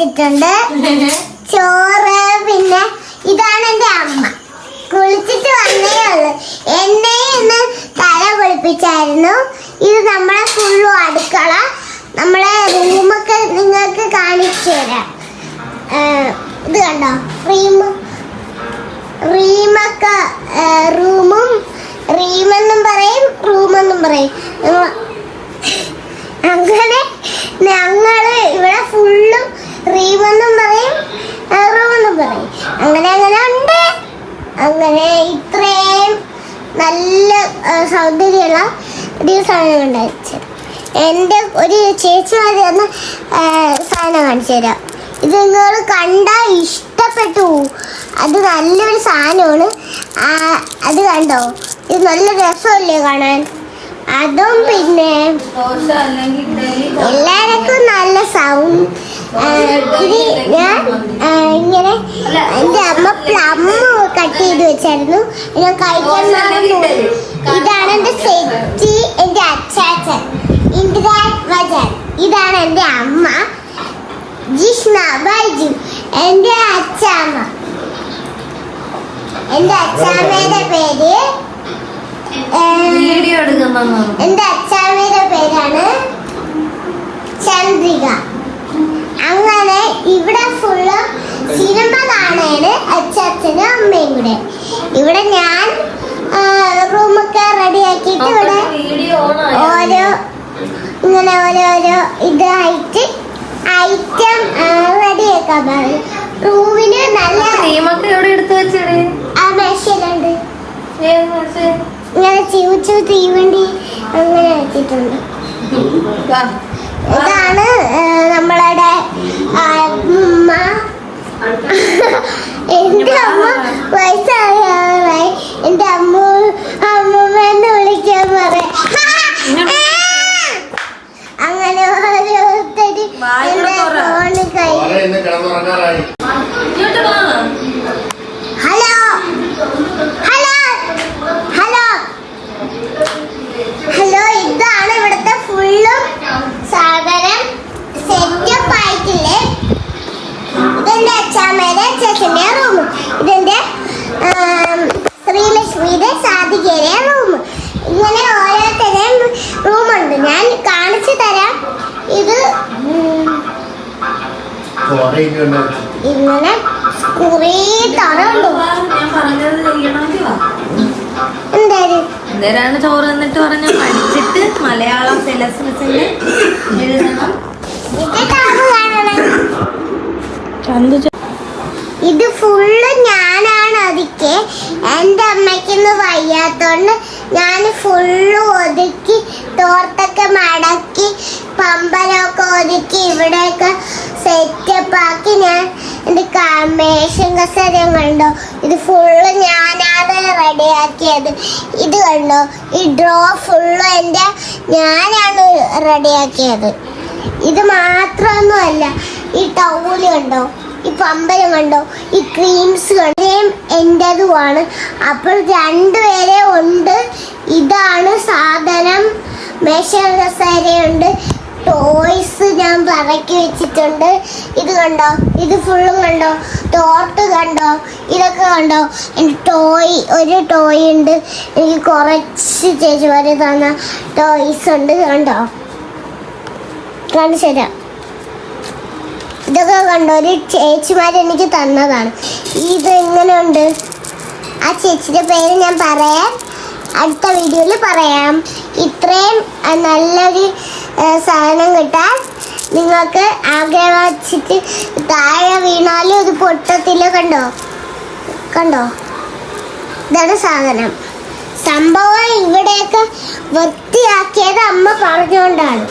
വെച്ചിട്ടുണ്ട്. ചോറ്. പിന്നെ ഇതാണ് എൻ്റെ അമ്മ. കുളിച്ചിട്ട് വന്നേ ഉള്ളു. എന്നെ ഇന്ന് തല കുളിപ്പിച്ചായിരുന്നു. ഇത് നമ്മളെ ഫുള്ളു അടുക്കള. നമ്മളെ റൂമൊക്കെ നിങ്ങൾക്ക് കാണിച്ചു തരാം. ഇത് കണ്ടോ, റീമൊക്കെ റൂമും റീമെന്നും പറയും, റൂമെന്നും പറയും. അങ്ങനെ ഞങ്ങള് ഇവിടെ ഫുള്ളും റീമെന്നും പറയും, റൂമെന്നും പറയും. അങ്ങനെ അങ്ങനെ ഉണ്ട്. അങ്ങനെ ഇത്രയും നല്ല സൗന്ദര്യമുള്ള ഒരു സാധനം ഉണ്ടായിരിച്ചു. എൻ്റെ ഒരു ചേച്ചി വന്ന് സാധനം കാണിച്ചു തരാം. ഇത് നിങ്ങൾ കണ്ടാൽ ഇഷ്ടപ്പെട്ടു. അത് നല്ലൊരു സാധനമാണ്. അത് കണ്ടോ, ഇത് നല്ല രസമല്ലേ കാണാൻ. അതും പിന്നെ എല്ലാവർക്കും നല്ല സൗണ്ട്. ഞാൻ ഇങ്ങനെ എൻ്റെ അമ്മ പ്ലം കട്ട് ചെയ്ത് വെച്ചായിരുന്നു. ഞാൻ കഴിക്കാൻ മറന്നു. ഇതാണ് എൻ്റെ സെറ്റി, എൻ്റെ അച്ചാച്ചൻ ഇന്ദിരാജൻ. ഇതാണ് എൻ്റെ അമ്മ ജിഷ്ണ ബൈജു, എൻ്റെ അച്ചാമ്മ. എൻ്റെ അച്ചാമ്മയുടെ പേര് എൻ്റെ അച്ചാമ്മയുടെ പേരാണ് ചന്ദ്രിക. അങ്ങനെ ഇവിടെ ഫുള്ള് സിനിമ കാണാണ് അച്ചാച്ചനും അമ്മയും കൂടെ. ഇവിടെ ഞാൻ റൂമൊക്കെ റെഡിയാക്കിയിട്ട് ഇവിടെ ഓരോ ഇങ്ങനെ ഓരോരോ ഇതായിട്ട് ഐറ്റം റെഡിയാക്കാൻ പറയും. റൂമിന് നല്ല ആ മേശയിലുണ്ട്. ഇങ്ങനെ ചീവച്ചു തീവണ്ടി അങ്ങനെ വെച്ചിട്ടുണ്ട്. ഇതാണ് നമ്മളുടെ അമ്മ. എൻ്റെ അമ്മ വയസ്സായി. എൻ്റെ അമ്മൂമ്മന്ന് വിളിക്കാൻ പറയാം. അങ്ങനെ ഓരോരുത്തര് എൻ്റെ ഫോണ് കൈ. Hello hello hello hello. ഇതാണ് ഇവിടുത്തെ ഫുള്ളും സാധനം സെറ്റപ്പ് ആയിട്ടില്ലേ. ഇതെന്റെ അച്ചാമ്മയുടെ അച്ചാച്ചന്റെ റൂം. ഇതെന്റെ ശ്രീലക്ഷ്മിയുടെ സാധികയുടെ റൂം. ഇങ്ങനെ ഓരോരുത്തരുടെയും റൂമുണ്ട്. ഞാൻ കാണിച്ചു തരാം. ഇത് ഇങ്ങനെ കുറേ തറയുണ്ടോ. എന്തേരാണ് ചോറ് എന്നിട്ട് പറഞ്ഞ പഠിച്ചിട്ട് മലയാളം സിലബസിൽ എഴുതണം. ഇത് ഫുള്ള് ഞാനാണ് ഒതുക്കി. എൻ്റെ അമ്മയ്ക്കൊന്ന് വയ്യാത്തോണ്ട് ഞാൻ ഫുള്ള് ഒതുക്കി, തോർത്തൊക്കെ മടക്കി, പമ്പലമൊക്കെ ഒതുക്കി, ഇവിടെയൊക്കെ സെറ്റപ്പ് ആക്കി. ഞാൻ എൻ്റെ മേശം കസേരയും കണ്ടോ, ഇത് ഫുള്ള് ഞാനാണ് റെഡിയാക്കിയത്. ഇത് കണ്ടോ, ഈ ഡ്രോ ഫുള്ള് ഞാനാണ് റെഡിയാക്കിയത്. ഇത് മാത്രമൊന്നുമല്ല, ഈ ടൗല് കണ്ടോ, ഈ പമ്പലം കണ്ടോ, ഈ ക്രീംസ് കണ്ടോ, എൻ്റെതുമാണ്. അപ്പോൾ രണ്ടുപേരെ ഉണ്ട്. ഇതാണ് സാധനം. മേശ കസേരയുണ്ട്, ടോയ്സ് ഞാൻ പറക്കി വെച്ചിട്ടുണ്ട്. ഇത് കണ്ടോ, ഇത് ഫുള്ളും കണ്ടോ, തോർത്ത് കണ്ടോ, ഇതൊക്കെ കണ്ടോ. എൻ്റെ ഒരു ടോയ് ഉണ്ട്. എനിക്ക് കുറച്ച് ചേച്ചിമാര് തന്ന ടോയ്സ് ഉണ്ട്. കണ്ടോ, കാണിച്ചു തരാം. ഇതൊക്കെ കണ്ടോ, ഒരു ചേച്ചിമാർ എനിക്ക് തന്നതാണ്. ഇത് എങ്ങനെ ഉണ്ട്? ആ ചേച്ചിയുടെ പേര് ഞാൻ പറയാം, അടുത്ത വീഡിയോയിൽ പറയാം. ഇത്രയും നല്ലൊരു സാധനം കിട്ടാൻ നിങ്ങൾക്ക് ആഗ്രഹം വച്ചിട്ട് താഴെ വീണാലും ഇത് പൊട്ടത്തില്ല. കണ്ടോ കണ്ടോ, ഇതാണ് സാധനം. സംഭവം ഇവിടെയൊക്കെ വൃത്തിയാക്കിയത് അമ്മ പറഞ്ഞുകൊണ്ടാണ്.